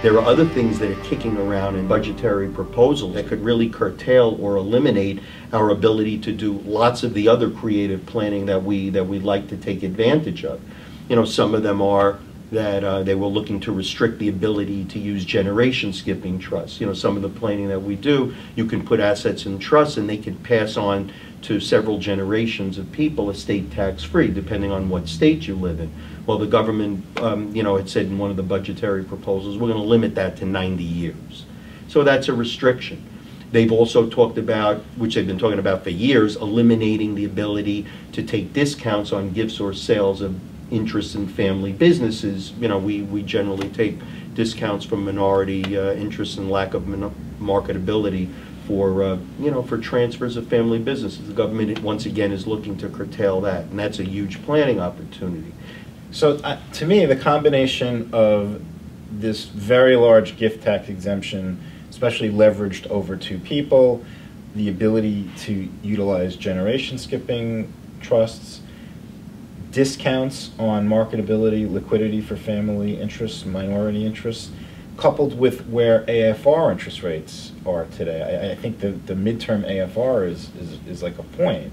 There are other things that are kicking around in budgetary proposals that could really curtail or eliminate our ability to do lots of the other creative planning that we'd like to take advantage of. You know, some of them are that they were looking to restrict the ability to use generation skipping trusts. You know, some of the planning that we do, you can put assets in trusts and they can pass on to several generations of people, estate tax-free, depending on what state you live in. Well, the government, you know, had said in one of the budgetary proposals, we're going to limit that to 90 years. So that's a restriction. They've also talked about, which they've been talking about for years, eliminating the ability to take discounts on gifts or sales of interest in family businesses. You know, we generally take discounts from minority interests and lack of marketability for you know, for transfers of family businesses. The government once again is looking to curtail that, and that's a huge planning opportunity. So to me, the combination of this very large gift tax exemption, especially leveraged over two people, the ability to utilize generation skipping trusts, discounts on marketability, liquidity for family interests, minority interests, coupled with where AFR interest rates are today. I think the midterm AFR is like a point.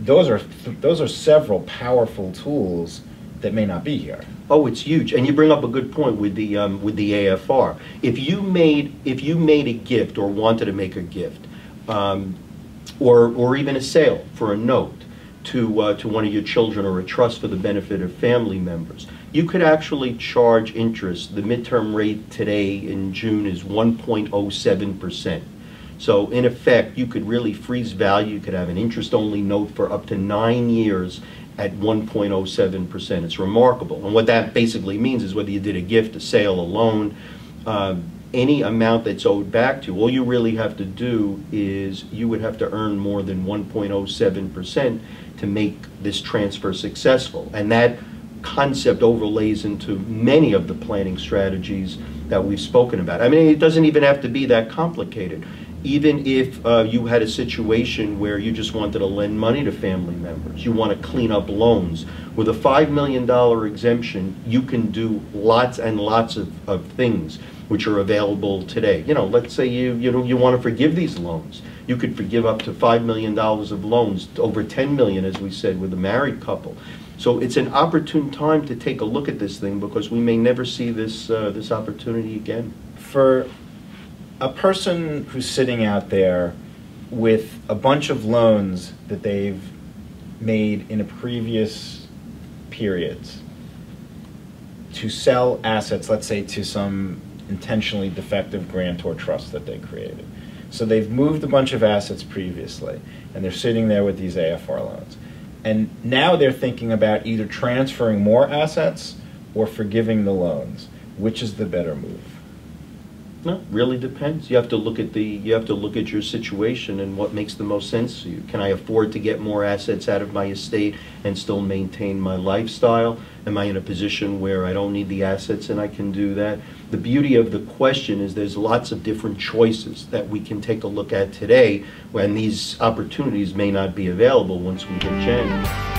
Those are several powerful tools that may not be here. Oh, it's huge, and you bring up a good point with the AFR. If you made a gift or wanted to make a gift, or even a sale for a note to one of your children or a trust for the benefit of family members, you could actually charge interest. The midterm rate today in June is 1.07%. So in effect, you could really freeze value. You could have an interest-only note for up to 9 years at 1.07%. It's remarkable. And what that basically means is whether you did a gift, a sale, a loan, any amount that's owed back to you, all you really have to do is you would have to earn more than 1.07% to make this transfer successful. And that concept overlays into many of the planning strategies that we've spoken about. I mean, it doesn't even have to be that complicated. Even if you had a situation where you just wanted to lend money to family members, you want to clean up loans, with a $5 million exemption, you can do lots and lots of things which are available today. You know, let's say you want to forgive these loans. You could forgive up to $5 million of loans, over $10 million, as we said, with a married couple. So it's an opportune time to take a look at this thing, because we may never see this this opportunity again. For a person who's sitting out there with a bunch of loans that they've made in a previous periods to sell assets, let's say to some intentionally defective grantor trust that they created. So they've moved a bunch of assets previously, and they're sitting there with these AFR loans. And now they're thinking about either transferring more assets or forgiving the loans. Which is the better move? No, it really depends. You have to look at your situation and what makes the most sense to you. Can I afford to get more assets out of my estate and still maintain my lifestyle? Am I in a position where I don't need the assets and I can do that? The beauty of the question is there's lots of different choices that we can take a look at today, when these opportunities may not be available once we hit January.